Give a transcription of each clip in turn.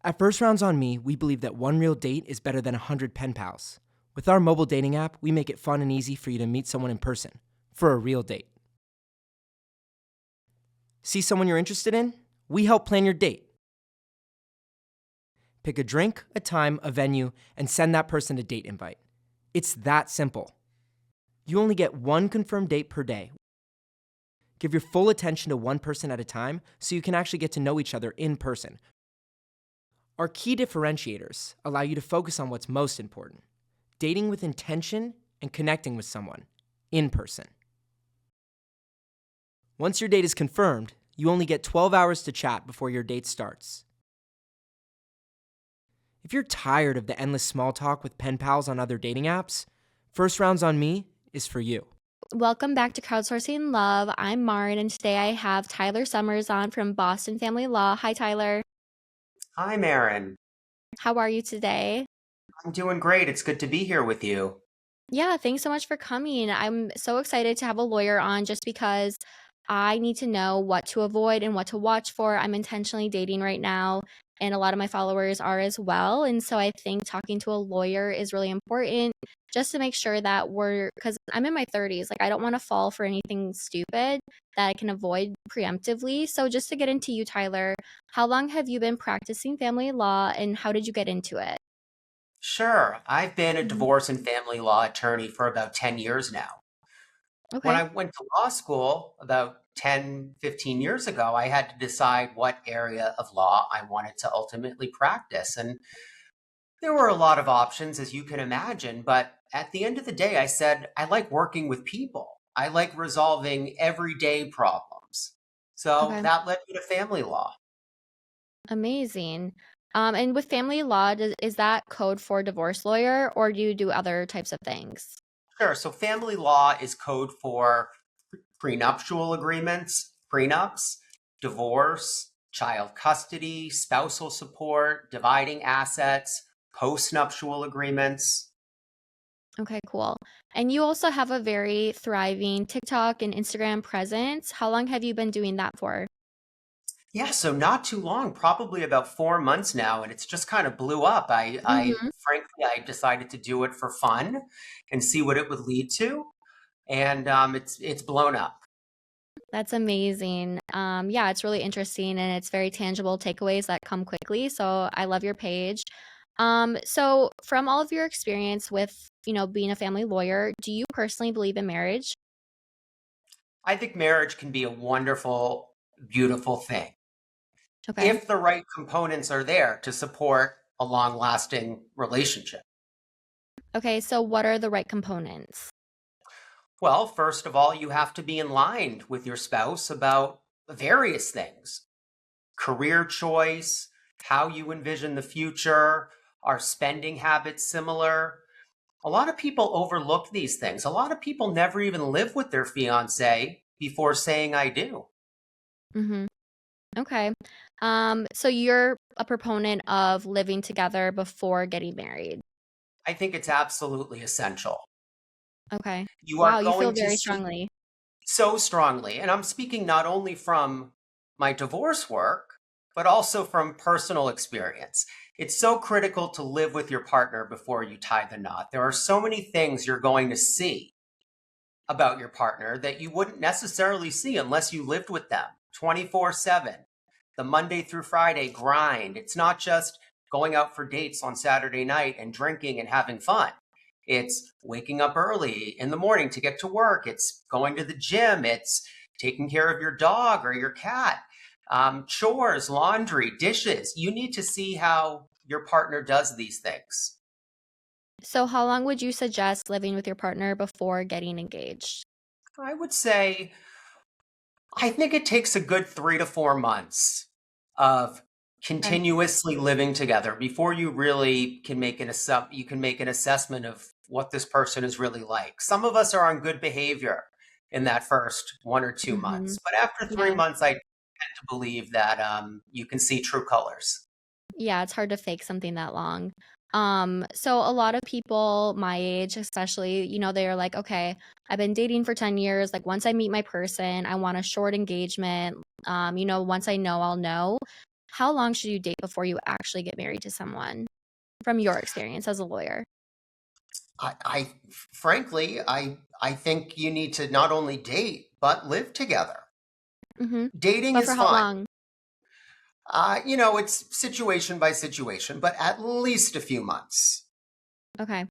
At First Rounds on Me, we believe that one real date is better than 100 pen pals. With our mobile dating app, we make it fun and easy for you to meet someone in person for a real date. See someone you're interested in? We help plan your date. Pick a drink, a time, a venue, and send that person a date invite. It's that simple. You only get one confirmed date per day. Give your full attention to one person at a time so you can actually get to know each other in person. Our key differentiators allow you to focus on what's most important: dating with intention and connecting with someone in person. Once your date is confirmed, you only get 12 hours to chat before your date starts. If you're tired of the endless small talk with pen pals on other dating apps, First Rounds on Me is for you. Welcome back to Crowdsourcing Love. I'm Marin, and today I have Tyler Summers on from Boston Family Law. Hi, Tyler. Hi, Marin. How are you today? I'm doing great. It's good to be here with you. Yeah, thanks so much for coming. I'm so excited to have a lawyer on just because I need to know what to avoid and what to watch for. I'm intentionally dating right now, and a lot of my followers are as well. And so I think talking to a lawyer is really important just to make sure that because I'm in my 30s, like I don't want to fall for anything stupid that I can avoid preemptively. So just to get into you, Tyler, how long have you been practicing family law and how did you get into it? Sure, I've been a Mhm. divorce and family law attorney for about 10 years now. When Okay. I went to law school about 10, 15 years ago, I had to decide what area of law I wanted to ultimately practice. And there were a lot of options, as you can imagine. But at the end of the day, I said, I like working with people. I like resolving everyday problems. So Okay. that led me to family law. Amazing. And with family law, is that code for divorce lawyer or do you do other types of things? Sure. So family law is code for prenuptial agreements, prenups, divorce, child custody, spousal support, dividing assets, postnuptial agreements. Okay, cool. And you also have a very thriving TikTok and Instagram presence. How long have you been doing that for? Yeah, so not too long, probably about 4 months now, and it's just kind of blew up. I Hmm. frankly, I decided to do it for fun and see what it would lead to, and it's blown up. That's amazing. Yeah, it's really interesting and it's very tangible takeaways that come quickly. So I love your page. So from all of your experience with, being a family lawyer, do you personally believe in marriage? I think marriage can be a wonderful, beautiful thing Okay. if the right components are there to support a long-lasting relationship. Okay, so what are the right components? Well, first of all, you have to be in line with your spouse about various things: career choice, how you envision the future, are spending habits similar? A lot of people overlook these things. A lot of people never even live with their fiance before saying I do. Mm-hmm. Okay. So you're a proponent of living together before getting married. I think it's absolutely essential. Okay. You are Wow, you feel going to very see strongly. so strongly. And I'm speaking not only from my divorce work, but also from personal experience. It's so critical to live with your partner before you tie the knot. There are so many things you're going to see about your partner that you wouldn't necessarily see unless you lived with them 24/7. The Monday through Friday grind. It's not just going out for dates on Saturday night and drinking and having fun. It's waking up early in the morning to get to work. It's going to the gym. It's taking care of your dog or your cat. Chores, laundry, dishes. You need to see how your partner does these things. So how long would you suggest living with your partner before getting engaged? I would say I think it takes a good 3 to 4 months of Okay. continuously living together before you really can make you can make an assessment of what this person is really like. Some of us are on good behavior in that first 1 or 2 months, Mm-hmm. but after three Yeah. months, I tend to believe that you can see true colors. Yeah, it's hard to fake something that long. So a lot of people my age, especially, they're like, okay, I've been dating for 10 years. Like once I meet my person, I want a short engagement. Once I know, I'll know. how long should you date before you actually get married to someone from your experience as a lawyer? I frankly, I think you need to not only date, but live together. Mm-hmm. Dating But for is how fine. long? It's situation by situation, but at least a few months. Okay.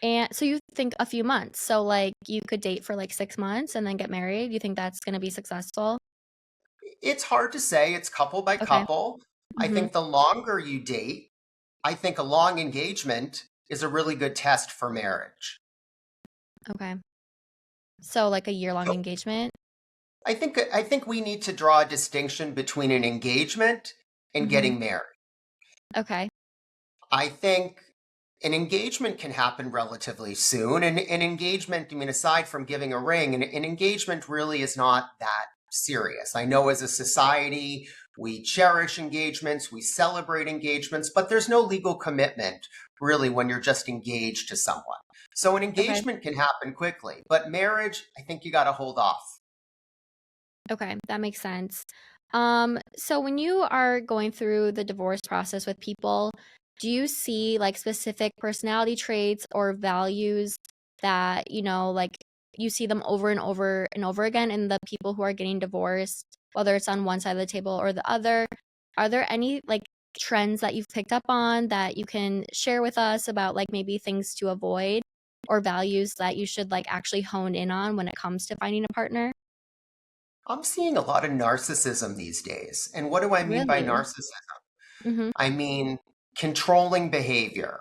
And so you think a few months. So like you could date for like 6 months and then get married. You think that's going to be successful? It's hard to say. It's couple by Okay. couple. I Mm-hmm. think the longer you date, I think a long engagement is a really good test for marriage. Okay. So like a year-long So engagement? I think we need to draw a distinction between an engagement and Mm-hmm. getting married. Okay. I think an engagement can happen relatively soon. And an engagement, I mean, aside from giving a ring, an engagement really is not that serious. I know as a society, we cherish engagements, we celebrate engagements, but there's no legal commitment really when you're just engaged to someone. So an Okay. engagement can happen quickly, but marriage, I think you got to hold off. Okay. That makes sense. So when you are going through the divorce process with people, do you see like specific personality traits or values that, like you see them over and over and over again in the people who are getting divorced, whether it's on one side of the table or the other? Are there any like trends that you've picked up on that you can share with us about like maybe things to avoid or values that you should like actually hone in on when it comes to finding a partner? I'm seeing a lot of narcissism these days. And what do I mean by Really? narcissism? Mm-hmm. I mean controlling behavior,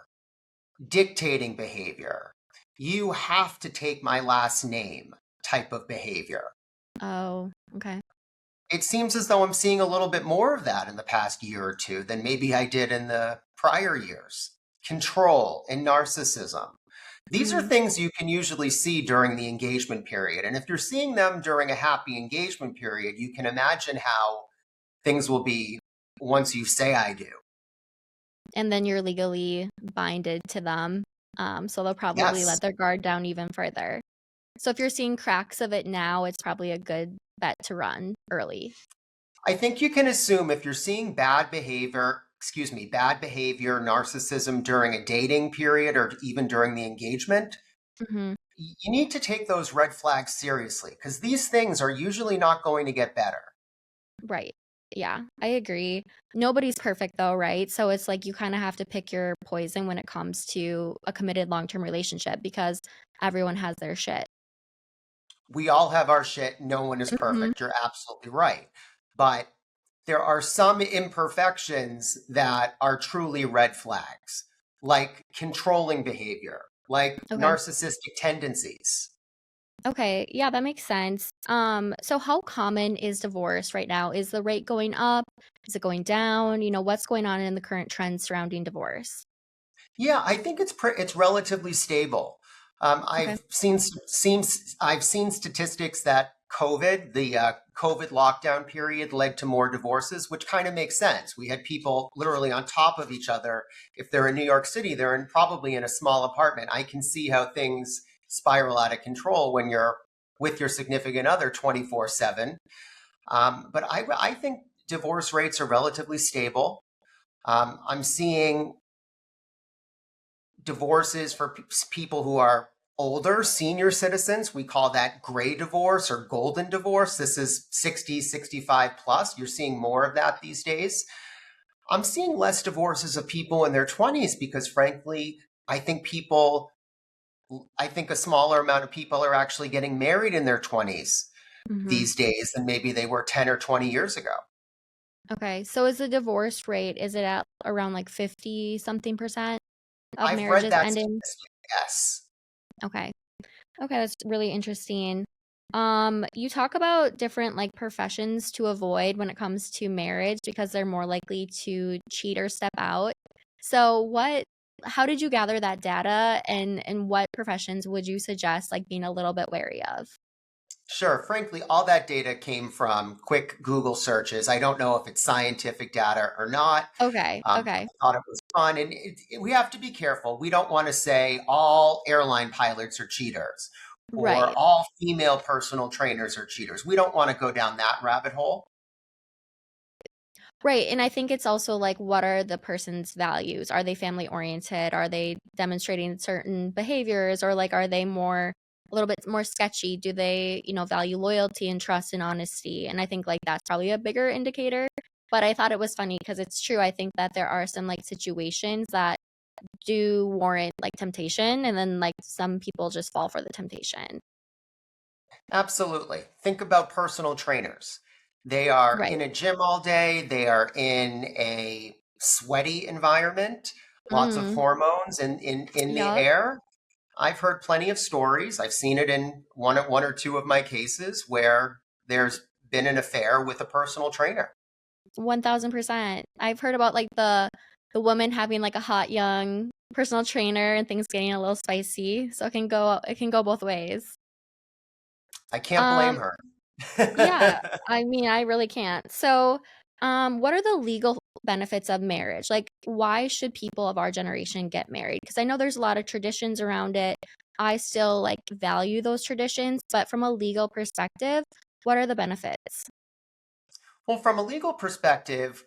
dictating behavior. You have to take my last name type of behavior. Oh, okay. It seems as though I'm seeing a little bit more of that in the past year or two than maybe I did in the prior years. Control and narcissism. These are Mhm. things you can usually see during the engagement period. And if you're seeing them during a happy engagement period, you can imagine how things will be once you say I do. And then you're legally binded to them. So they'll probably Yes. let their guard down even further. So if you're seeing cracks of it now, it's probably a good bet to run early. I think you can assume if you're seeing bad behavior, narcissism during a dating period or even during the engagement, Hmm. you need to take those red flags seriously because these things are usually not going to get better. Right. Yeah, I agree. Nobody's perfect though, right? So it's like you kind of have to pick your poison when it comes to a committed long-term relationship because everyone has their shit. We all have our shit. No one is Hmm. perfect. You're absolutely right. But there are some imperfections that are truly red flags, like controlling behavior, like Okay. narcissistic tendencies. Okay, yeah, that makes sense. So how common is divorce right now? Is the rate going up? Is it going down? What's going on in the current trends surrounding divorce? Yeah, I think it's relatively stable. Okay. I've seen statistics that the COVID lockdown period led to more divorces, which kind of makes sense. We had people literally on top of each other. If they're in New York City, probably in a small apartment. I can see how things spiral out of control when you're with your significant other 24/7. But I think divorce rates are relatively stable. I'm seeing divorces for people who are older, senior citizens. We call that gray divorce or golden divorce. This is 60, 65 plus. You're seeing more of that these days. I'm seeing less divorces of people in their 20s because, frankly, I think people, I think a smaller amount of people are actually getting married in their 20s Hmm. these days than maybe they were 10 or 20 years ago. Okay. So is the divorce rate, is it at around like 50 something percent of I've read marriages that ending? statistic, yes. Okay. Okay, that's really interesting. You talk about different like professions to avoid when it comes to marriage because they're more likely to cheat or step out. So how did you gather that data and what professions would you suggest like being a little bit wary of? Sure. Frankly, all that data came from quick Google searches. I don't know if it's scientific data or not. Okay, I okay. thought it was fun. And we have to be careful. We don't want to say all airline pilots are cheaters or Right. all female personal trainers are cheaters. We don't want to go down that rabbit hole. Right, and I think it's also, like, what are the person's values? Are they family oriented? Are they demonstrating certain behaviors, or, like, are they a little bit more sketchy? Do they, value loyalty and trust and honesty? And I think, like, that's probably a bigger indicator, but I thought it was funny because it's true. I think that there are some, like, situations that do warrant, like, temptation, and then, like, some people just fall for the temptation. Absolutely. Think about personal trainers. They are Right. in a gym all day, they are in a sweaty environment, lots of Mm. hormones in the Yup. air. I've heard plenty of stories. I've seen it in one or two of my cases where there's been an affair with a personal trainer. 1000%. I've heard about, like, the woman having, like, a hot young personal trainer and things getting a little spicy, so it can go both ways. I can't blame Um, her. yeah, I mean, I really can't. So, what are the legal benefits of marriage? Like, why should people of our generation get married? Because I know there's a lot of traditions around it. I still, like, value those traditions, but from a legal perspective, what are the benefits? Well, from a legal perspective,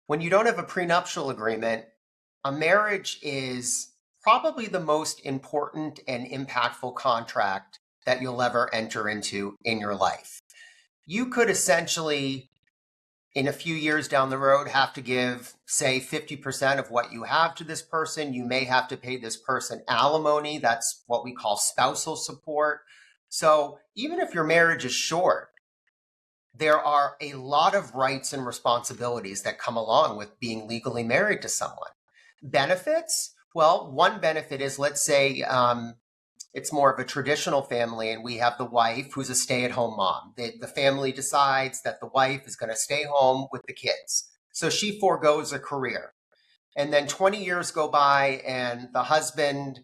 when you don't have a prenuptial agreement, a marriage is probably the most important and impactful contract that you'll ever enter into in your life. You could essentially, in a few years down the road, have to give, say, 50% of what you have to this person. You may have to pay this person alimony. That's what we call spousal support. So even if your marriage is short, there are a lot of rights and responsibilities that come along with being legally married to someone. Benefits? Well, one benefit is, let's say it's more of a traditional family and we have the wife who's a stay-at-home mom. The family decides that the wife is going to stay home with the kids. So she foregoes a career. And then 20 years go by and the husband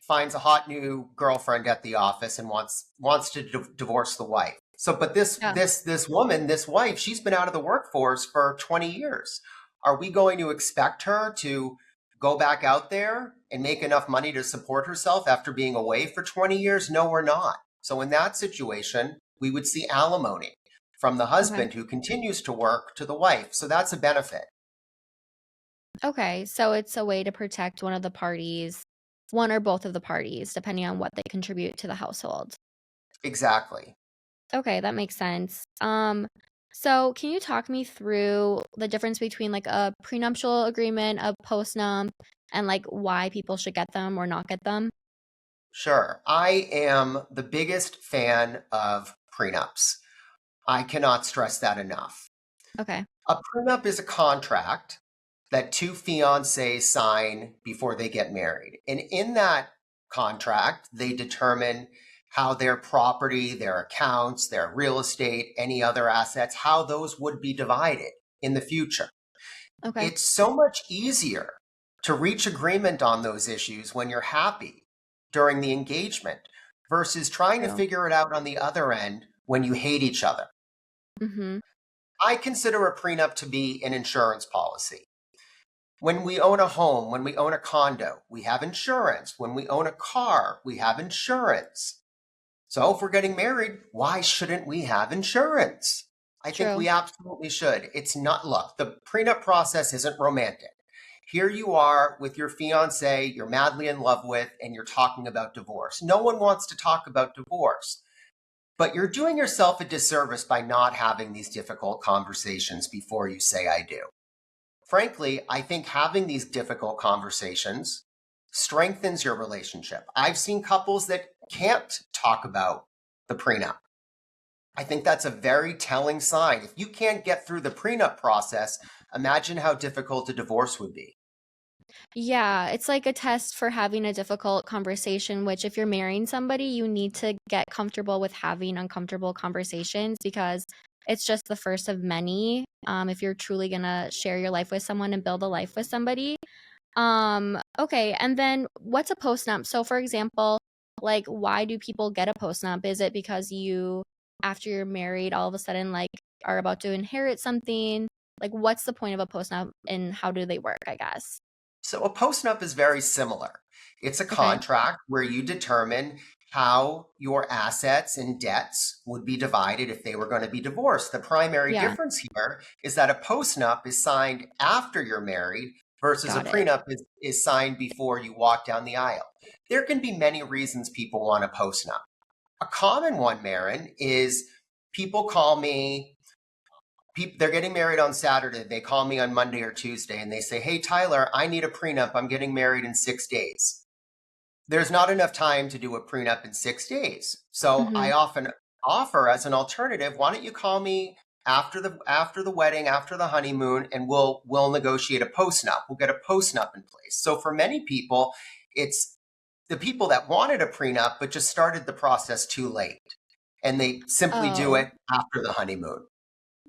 finds a hot new girlfriend at the office and wants to divorce the wife. So, but Yeah. this woman, this wife, she's been out of the workforce for 20 years. Are we going to expect her to go back out there and make enough money to support herself after being away for 20 years? No, we're not. So in that situation, we would see alimony from the Okay. husband who continues to work to the wife. So that's a benefit. Okay, so it's a way to protect one of the parties, one or both of the parties, depending on what they contribute to the household. Exactly. Okay, that makes sense. So can you talk me through the difference between, like, a prenuptial agreement, a postnum, and, like, why people should get them or not get them? Sure. I am the biggest fan of prenups. I cannot stress that enough. Okay. A prenup is a contract that two fiancés sign before they get married. And in that contract, they determine how their property, their accounts, their real estate, any other assets, how those would be divided in the future. Okay. It's so much easier to reach agreement on those issues when you're happy during the engagement versus trying to True. figure it out on the other end when you hate each other. Mhm. I consider a prenup to be an insurance policy. When we own a home, when we own a condo, we have insurance. When we own a car, we have insurance. So if we're getting married, why shouldn't we have insurance? I think True. we absolutely should. It's not, look, the prenup process isn't romantic. Here you are with your fiance you're madly in love with, and you're talking about divorce. No one wants to talk about divorce, but you're doing yourself a disservice by not having these difficult conversations before you say I do. Frankly, I think having these difficult conversations strengthens your relationship. I've seen couples that can't talk about the prenup. I think that's a very telling sign. If you can't get through the prenup process, imagine how difficult a divorce would be. Yeah, it's like a test for having a difficult conversation, which if you're marrying somebody, you need to get comfortable with having uncomfortable conversations because it's just the first of many. If you're truly gonna share your life with someone and build a life with somebody. Okay, and then what's a postnup? So for example, like, why do people get a postnup? Is it because you, after you're married, all of a sudden, like, are about to inherit something? Like, what's the point of a postnup and how do they work, I guess? So a postnup is very similar. It's a Okay. contract where you determine how your assets and debts would be divided if they were going to be divorced. The primary Yeah, difference here is that a postnup is signed after you're married versus a got it. prenup is signed before you walk down the aisle. There can be many reasons people want a postnup. A common one, Marin, is people call me, they're getting married on Saturday. They call me on Monday or Tuesday and they say, "Hey, Tyler, I need a prenup. I'm getting married in 6 days." There's not enough time to do a prenup in 6 days. So Mm-hmm. I often offer as an alternative, why don't you call me after the wedding, after the honeymoon, and we'll negotiate a postnup. We'll get a postnup in place. So for many people, it's the people that wanted a prenup but just started the process too late. And they simply do Oh, it after the honeymoon.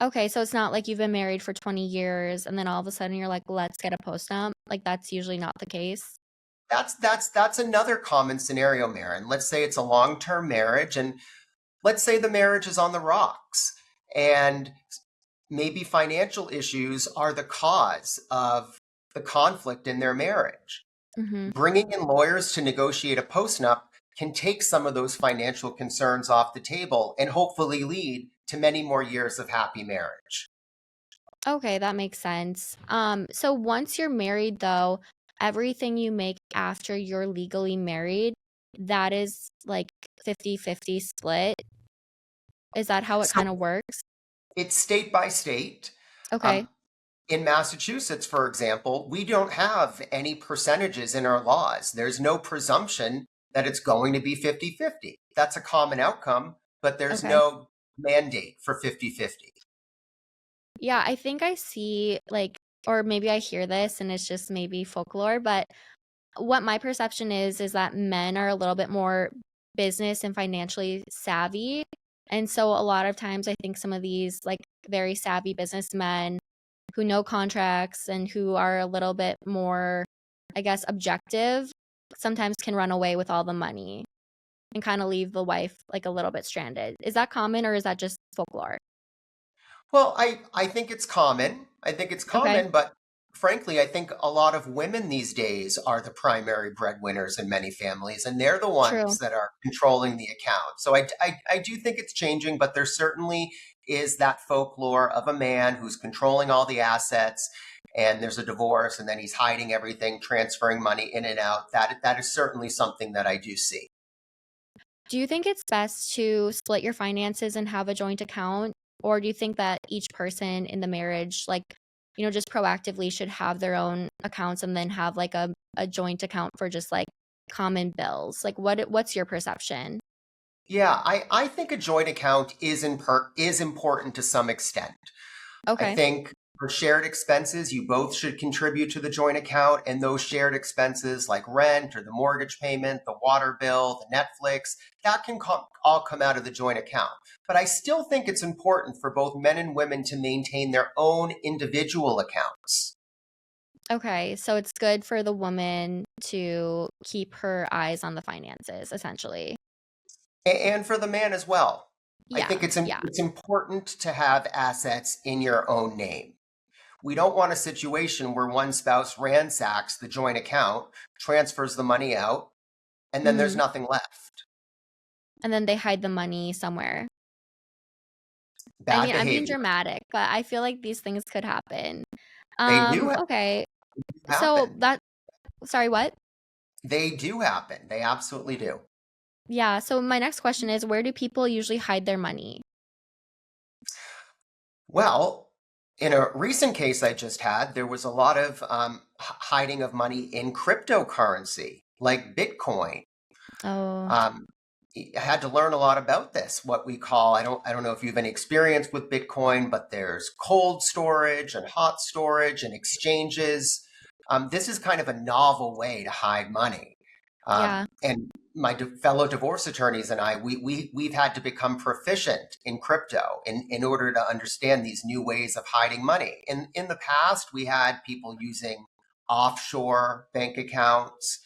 okay. So it's not like you've been married for 20 years and then all of a sudden you're like, let's get a postnup. Like that's usually not the case. That's another common scenario, Marin. Let's say it's a long-term marriage, and let's say the marriage is on the rocks, and maybe financial issues are the cause of the conflict in their marriage. Mm-hmm. Bringing in lawyers to negotiate a postnup can take some of those financial concerns off the table and hopefully lead to many more years of happy marriage. Okay, that makes sense. So once you're married though, everything you make after you're legally married, that is like 50-50 split. Is that how it So kind of works? it's state by state. Okay. Um, in Massachusetts, for example, we don't have any percentages in our laws. There's no presumption that it's going to be 50-50. That's a common outcome, but there's Okay. no mandate for 50-50. Yeah, I think I see like, or maybe I hear this and it's just maybe folklore, but what my perception is that men are a little bit more business and financially savvy. And so a lot of times I think some of these like very savvy businessmen who know contracts and who are a little bit more, I guess, objective, sometimes can run away with all the money and kind of leave the wife like a little bit stranded. Is that common or is that just folklore? Well, I think it's common. I think it's Okay, common, but frankly, I think a lot of women these days are the primary breadwinners in many families, and they're the true. ones that are controlling the account. So I do think it's changing, but there certainly is that folklore of a man who's controlling all the assets, and there's a divorce, and then he's hiding everything, transferring money in and out. That is certainly something that I do see. Do you think it's best to split your finances and have a joint account? Or do you think that each person in the marriage, like, just proactively should have their own accounts and then have like a joint account for just like common bills? Like what's your perception? Yeah, I think a joint account is important to some extent. I Okay. think for shared expenses, you both should contribute to the joint account, and those shared expenses like rent or the mortgage payment, the water bill, the Netflix, that can all come out of the joint account. But I still think it's important for both men and women to maintain their own individual accounts. Okay. So it's good for the woman to keep her eyes on the finances, essentially. And for the man as well. I Yeah. think Yeah. it's important to have assets in your own name. We don't want a situation where one spouse ransacks the joint account, transfers the money out, and then there's Hmm. nothing left. And then they hide the money somewhere. I Bad mean, I'm being behavior. dramatic, but I feel like these things could happen. They do Okay. So happen. that sorry, what? They do happen. They absolutely do. Yeah, so my next question is where do people usually hide their money? Well, in a recent case I just had, there was a lot of hiding of money in cryptocurrency, like Bitcoin. Oh, Um, I had to learn a lot about this. What we call, I don't know if you have any experience with Bitcoin, but there's cold storage and hot storage and exchanges. This is kind of a novel way to hide money. yeah. And my fellow divorce attorneys and I, we've had to become proficient in crypto in order to understand these new ways of hiding money. In the past, we had people using offshore bank accounts.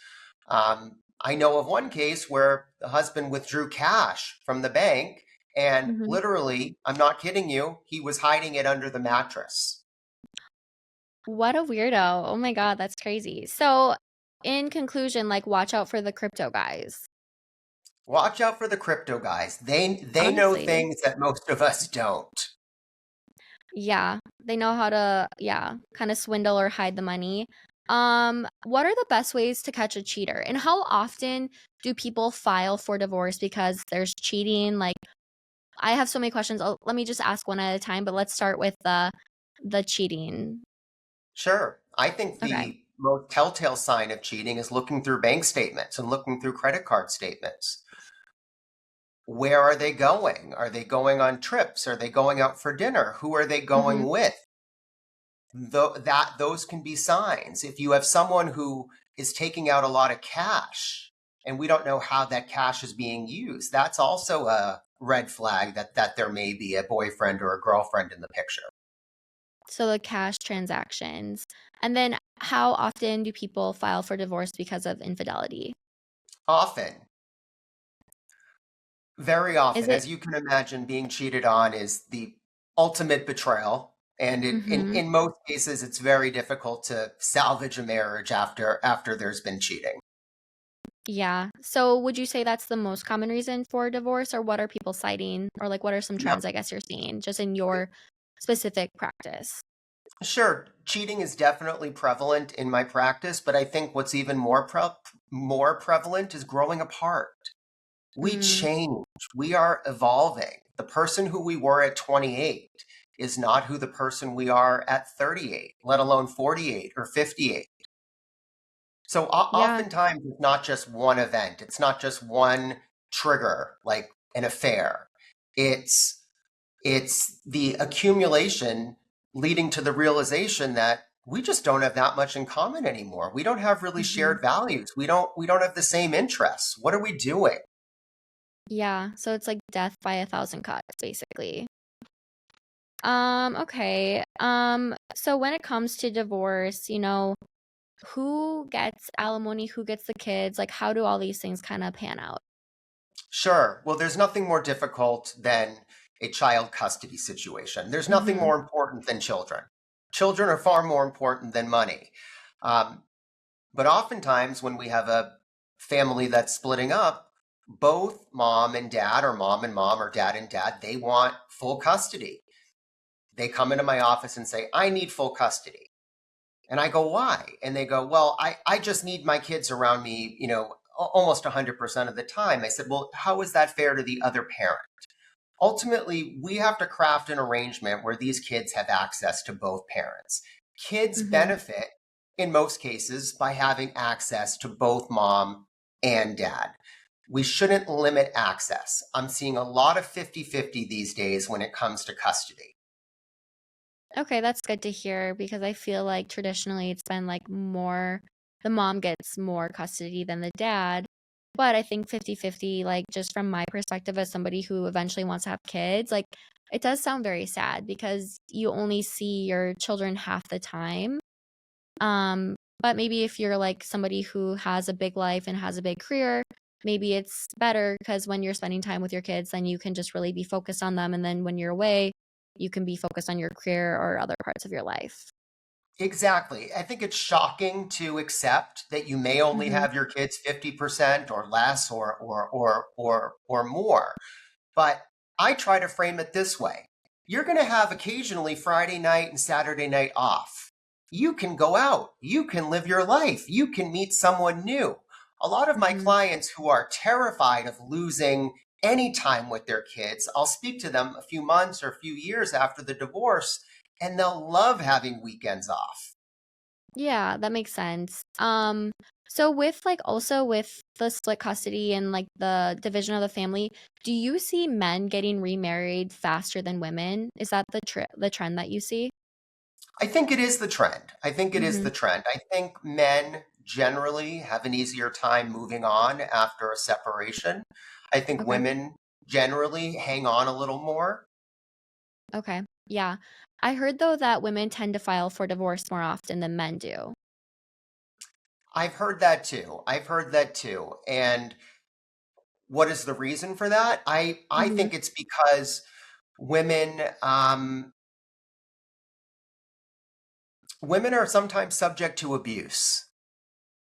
I know of one case where the husband withdrew cash from the bank, and Mhm. literally, I'm not kidding you, he was hiding it under the mattress. What a weirdo. Oh my God, that's crazy. So, in conclusion, like watch out for the crypto guys. Watch out for the crypto guys. They know Honestly. things that most of us don't. Yeah, they know how to, yeah, kind of swindle or hide the money. What are the best ways to catch a cheater? And how often do people file for divorce because there's cheating? Like, I have so many questions. Let me just ask one at a time, but let's start with the cheating. Sure. I think Okay. the most telltale sign of cheating is looking through bank statements and looking through credit card statements. Where are they going? Are they going on trips? Are they going out for dinner? Who are they Mm-hmm. going with? Those can be signs. If you have someone who is taking out a lot of cash and we don't know how that cash is being used, that's also a red flag that there may be a boyfriend or a girlfriend in the picture. So the cash transactions. And then how often do people file for divorce because of infidelity? Often, very Is often, it? as you can imagine, being cheated on is the ultimate betrayal. And Mm-hmm. in most cases, it's very difficult to salvage a marriage after there's been cheating. Yeah. So would you say that's the most common reason for divorce, or what are people citing? Or like what are some No, trends I guess you're seeing just in your specific practice? sure, cheating is definitely prevalent in my practice, but I think what's even more prevalent is growing apart. We Mm, change. We are evolving. The person who we were at 28 is not who the person we are at 38, let alone 48 or 58. So yeah. oftentimes it's not just one event. It's not just one trigger like an affair. It's it's the accumulation leading to the realization that we just don't have that much in common anymore. We don't have really Hmm. shared values. We don't have the same interests. What are we doing? Yeah. So it's like death by a thousand cuts, basically. Okay. So when it comes to divorce, who gets alimony, who gets the kids? Like, how do all these things kind of pan out? Sure. Well, there's nothing more difficult than a child custody situation. There's nothing Mm-hmm. more important than children. Children are far more important than money. Um, but oftentimes, when we have a family that's splitting up, both mom and dad, or mom and mom, or dad and dad, they want full custody. They come into my office and say, I need full custody. And I go, why? And they go, well, I just need my kids around me, almost 100% of the time. I said, well, how is that fair to the other parent? Ultimately, we have to craft an arrangement where these kids have access to both parents. Kids Mm-hmm. benefit, in most cases, by having access to both mom and dad. We shouldn't limit access. I'm seeing a lot of 50-50 these days when it comes to custody. Okay, that's good to hear because I feel like traditionally it's been like more the mom gets more custody than the dad. But I think 50-50, like just from my perspective as somebody who eventually wants to have kids, like it does sound very sad because you only see your children half the time. But maybe if you're like somebody who has a big life and has a big career, maybe it's better because when you're spending time with your kids, then you can just really be focused on them. And then when you're away, you can be focused on your career or other parts of your life. Exactly. I think it's shocking to accept that you may only Hmm. have your kids 50% or less or more. But I try to frame it this way. You're going to have occasionally Friday night and Saturday night off. You can go out. You can live your life. You can meet someone new. A lot of my Hmm. clients who are terrified of losing any time with their kids, I'll speak to them a few months or a few years after the divorce, and they'll love having weekends off. Yeah, that makes sense. So with like also with the split custody and like the division of the family, do you see men getting remarried faster than women? Is that the trend that you see? I think it is the trend. I think it is Hmm. the trend. I think men generally have an easier time moving on after a separation. I think Okay. women generally hang on a little more. Okay. Yeah. I heard though that women tend to file for divorce more often than men do. I've heard that too. I've heard that too. And what is the reason for that? I Hmm. think it's because women women are sometimes subject to abuse.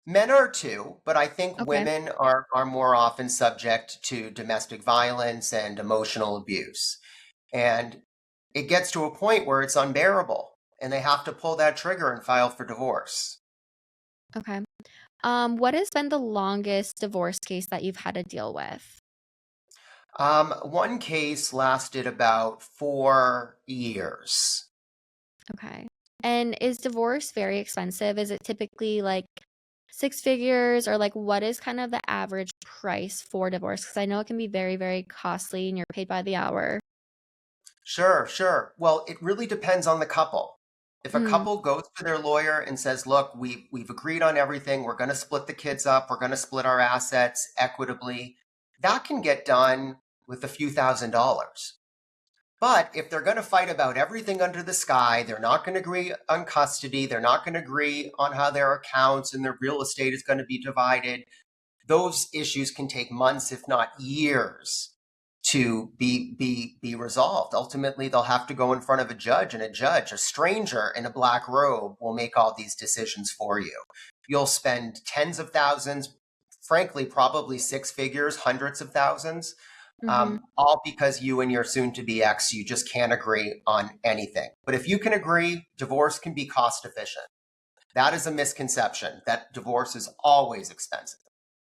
Men are too, but I think Okay. women are more often subject to domestic violence and emotional abuse. And it gets to a point where it's unbearable and they have to pull that trigger and file for divorce. Okay. What has been the longest divorce case that you've had to deal with? One case lasted about 4 years. Okay. And is divorce very expensive? Is it typically like six figures, or like what is kind of the average price for divorce? Because I know it can be very, very costly and you're paid by the hour. Sure, sure. Well, it really depends on the couple. If a Mm, couple goes to their lawyer and says, "Look, we've agreed on everything. We're going to split the kids up. We're going to split our assets equitably," that can get done with a few $1,000s. But if they're going to fight about everything under the sky, they're not going to agree on custody, they're not going to agree on how their accounts and their real estate is going to be divided, those issues can take months, if not years, to be resolved. Ultimately, they'll have to go in front of a judge, and a stranger in a black robe, will make all these decisions for you. You'll spend tens of thousands, frankly, probably six figures, hundreds of thousands, mm-hmm. all because you and your soon-to-be ex, you just can't agree on anything. But if you can agree, divorce can be cost efficient. That is a misconception, that divorce is always expensive.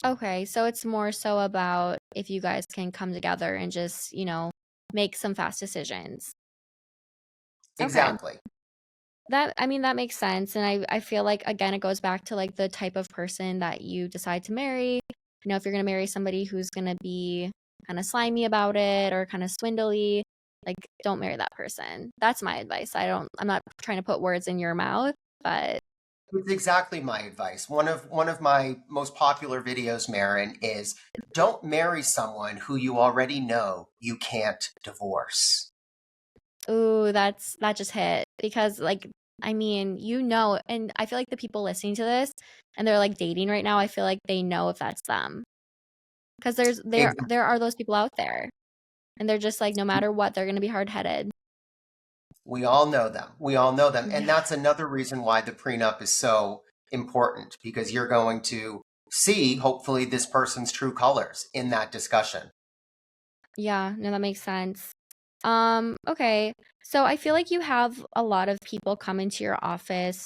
Okay, so it's more so about if you guys can come together and just, make some fast decisions. Okay. Exactly. I mean, that makes sense. And I feel like, again, it goes back to like the type of person that you decide to marry. If you're going to marry somebody who's going to be kind of slimy about it or kind of swindly, like don't marry that person. That's my advice. I'm not trying to put words in your mouth, but It's exactly my advice. One of my most popular videos, Marin, is don't marry someone who you already know you can't divorce. ooh, that just hit because like I mean, and I feel like the people listening to this and they're like dating right now, I feel like they know if that's them. Because there are those people out there. And they're just like, no matter what, they're gonna be hard-headed. We all know them. We all know them. And Yeah. that's another reason why the prenup is so important, because you're going to see, hopefully, this person's true colors in that discussion. Yeah, no, that makes sense. Okay. So I feel like you have a lot of people come into your office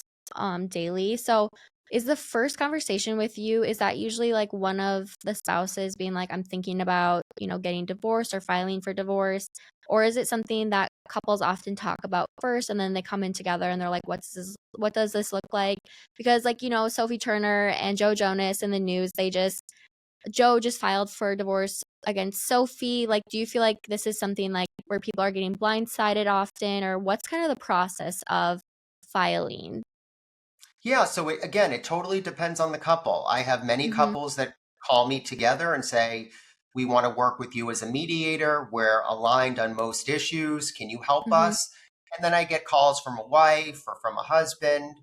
daily. So is the first conversation with you, is that usually like one of the spouses being like, I'm thinking about, getting divorced or filing for divorce? Or is it something that couples often talk about first and then they come in together and they're like, what does this look like? Because like, Sophie Turner and Joe Jonas in the news, Joe just filed for divorce against Sophie. Like, do you feel like this is something like where people are getting blindsided often, or what's kind of the process of filing? Yeah, so again, it totally depends on the couple. I have many Mm-hmm. couples that call me together and say, "We want to work with you as a mediator. We're aligned on most issues. Can you help Mm-hmm. us?" And then I get calls from a wife or from a husband.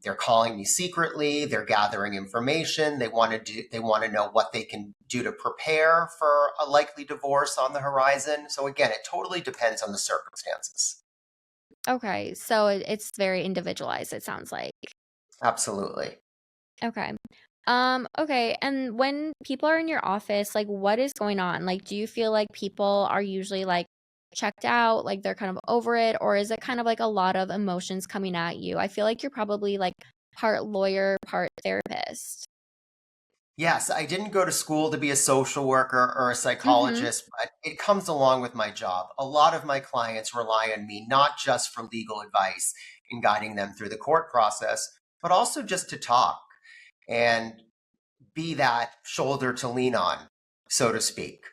They're calling me secretly. They're gathering information. They want to know what they can do to prepare for a likely divorce on the horizon. So again, it totally depends on the circumstances. Okay, so it's very individualized, it sounds like. Absolutely. Okay. Okay. And when people are in your office, like what is going on? Like, do you feel like people are usually like checked out, like they're kind of over it, or is it kind of like a lot of emotions coming at you? I feel like you're probably like part lawyer, part therapist. Yes, I didn't go to school to be a social worker or a Mm-hmm. psychologist, but it comes along with my job. A lot of my clients rely on me not just for legal advice in guiding them through the court process, but also just to talk and be that shoulder to lean on, so to speak.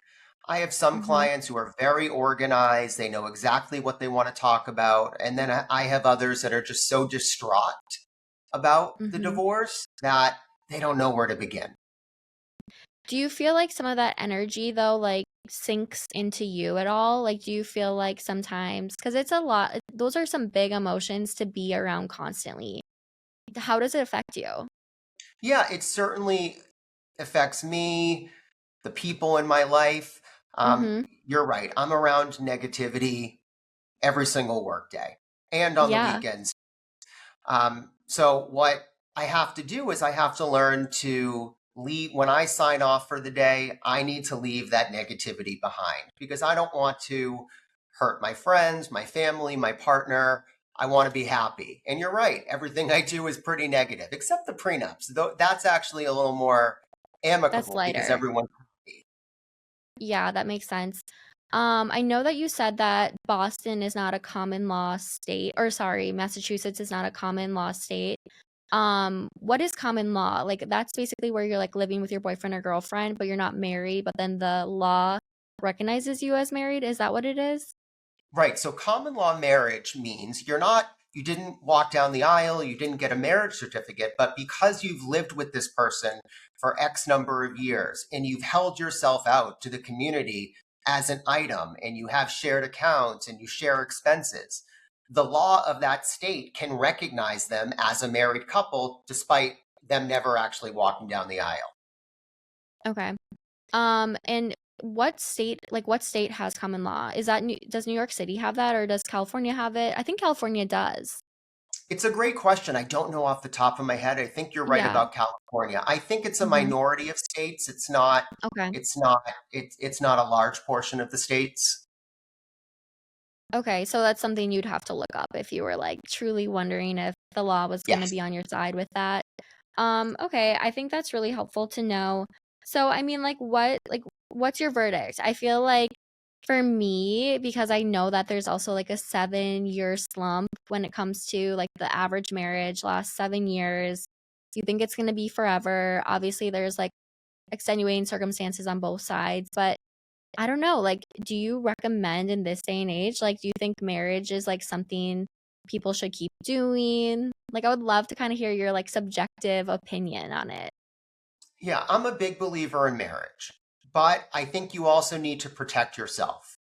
I have some Mm-hmm. clients who are very organized, they know exactly what they want to talk about. And then I have others that are just so distraught about the Mm-hmm. divorce that they don't know where to begin. Do you feel like some of that energy though, like sinks into you at all? Like, do you feel like sometimes, because it's a lot, those are some big emotions to be around constantly. How does it affect you? Yeah, it certainly affects me, the people in my life. Mm-hmm. You're right. I'm around negativity every single workday and on the Yeah. weekends. So what I have to do is I have to learn to leave. When I sign off for the day, I need to leave that negativity behind because I don't want to hurt my friends, my family, my partner. I want to be happy. And you're right. Everything I do is pretty negative, except the prenups. Though that's actually a little more That's amicable because lighter. everyone's happy. Yeah, that makes sense. I know that you said that Boston is not a common law state, or sorry, Massachusetts is not a common law state. What is common law? Like that's basically where you're like living with your boyfriend or girlfriend, but you're not married, but then the law recognizes you as married. Is that what it is? Right. So common law marriage means you didn't walk down the aisle, you didn't get a marriage certificate, but because you've lived with this person for X number of years and you've held yourself out to the community as an item and you have shared accounts and you share expenses, the law of that state can recognize them as a married couple despite them never actually walking down the aisle. Okay. And what state has common law? Does New York City have that or does California have it? I think California does. It's a great question. I don't know off the top of my head. I think you're right Yeah. about California. I think it's a Hmm. minority of states. Okay. It's not a large portion of the states. Okay, so that's something you'd have to look up if you were like truly wondering if the law was going to Yes. be on your side with that. Okay, I think that's really helpful to know. So, I mean, what's your verdict? I feel like for me, because I know that there's also like a 7 year slump when it comes to like the average marriage lasts 7 years. You think it's going to be forever. Obviously, there's like extenuating circumstances on both sides, but I don't know, like, do you recommend in this day and age, like, do you think marriage is like something people should keep doing? Like, I would love to kind of hear your like subjective opinion on it. Yeah, I'm a big believer in marriage, but I think you also need to protect yourself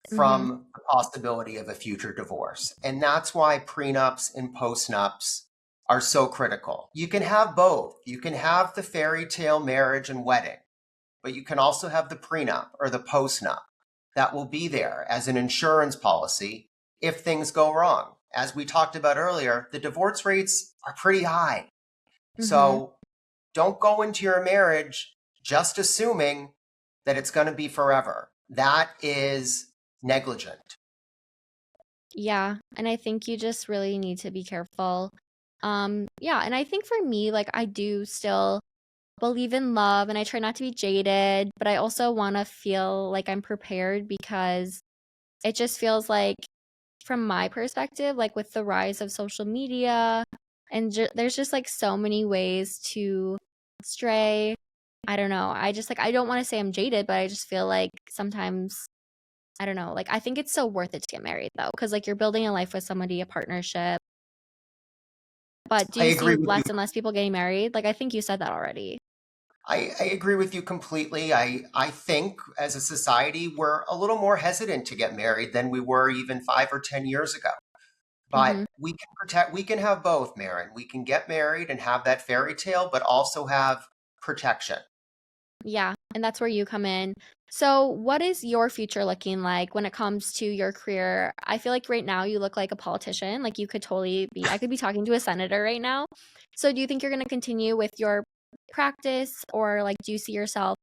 Mm-hmm. from the possibility of a future divorce. And that's why prenups and postnups are so critical. You can have both. You can have the fairy tale marriage and wedding, but you can also have the prenup or the postnup that will be there as an insurance policy if things go wrong. As we talked about earlier, the divorce rates are pretty high. Mm-hmm. So don't go into your marriage just assuming that it's going to be forever. That is negligent. Yeah, and I think you just really need to be careful. Yeah, and I think for me, like, I do still believe in love and I try not to be jaded, but I also want to feel like I'm prepared because it just feels like from my perspective, like with the rise of social media and there's just like so many ways to stray. I don't know. I just like I don't want to say I'm jaded, but I just feel like sometimes I don't know. Like I think it's so worth it to get married though, because like you're building a life with somebody, a partnership. But do I you see agree with you. less and less people getting married? Like I think you said that already. I agree with you completely. I think as a society, we're a little more hesitant to get married than we were even 5 or 10 years ago. But Hmm. we can have both, Marin. We can get married and have that fairy tale, but also have protection. Yeah, and that's where you come in. So, what is your future looking like when it comes to your career? I feel like right now you look like a politician. Like you could totally be, I could be talking to a senator right now. So, do you think you're going to continue with your practice or like do you see yourself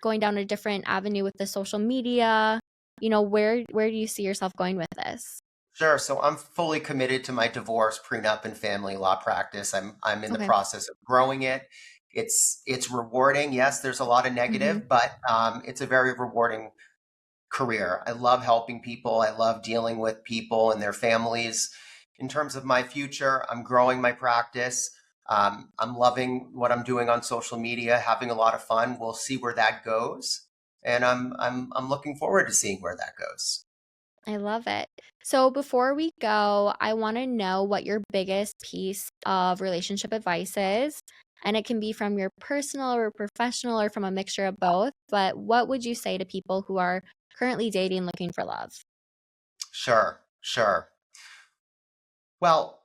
going down a different avenue with the social media? Where do you see yourself going with this? Sure. So I'm fully committed to my divorce, prenup, and family law practice. I'm in the Okay. process of growing it. It's rewarding. Yes, there's a lot of Mm-hmm. negative, but it's a very rewarding career. I love helping people. I love dealing with people and their families. In terms of my future, I'm growing my practice. I'm loving what I'm doing on social media, having a lot of fun. We'll see where that goes, and I'm looking forward to seeing where that goes. I love it. So before we go, I want to know what your biggest piece of relationship advice is. And it can be from your personal or professional or from a mixture of both. But what would you say to people who are currently dating looking for love? Sure, sure. Well,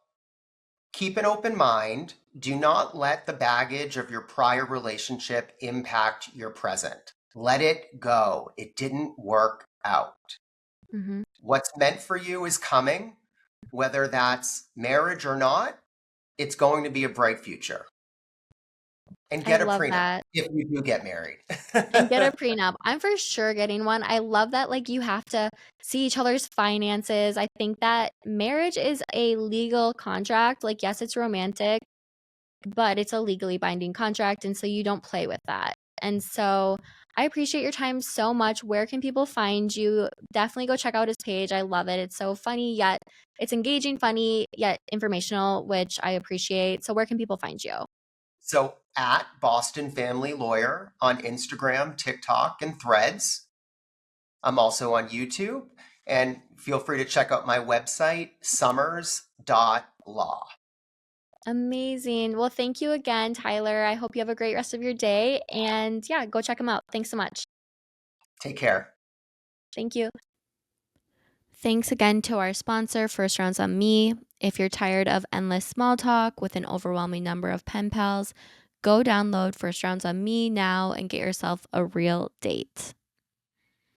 keep an open mind. Do not let the baggage of your prior relationship impact your present. Let it go. It didn't work out. Mm-hmm. What's meant for you is coming, whether that's marriage or not. it's going to be a bright future. And I get a love prenup that. if you do get married. And get a prenup. I'm for sure getting one. I love that, like, you have to see each other's finances. I think that marriage is a legal contract. Like, yes, it's romantic, but it's a legally binding contract, and so you don't play with that. And so I appreciate your time so much. Where can people find you? Definitely go check out his page. I love it. It's so funny, yet it's engaging, funny, yet informational, which I appreciate. So where can people find you? So at Boston Family Lawyer on Instagram, TikTok, and Threads. I'm also on YouTube. And feel free to check out my website, summers.law. Amazing. Well, thank you again, Tyler. I hope you have a great rest of your day. And yeah, go check him out. Thanks so much. Take care. Thank you. Thanks again to our sponsor, First Rounds on Me. If you're tired of endless small talk with an overwhelming number of pen pals, go download First Rounds on Me now and get yourself a real date.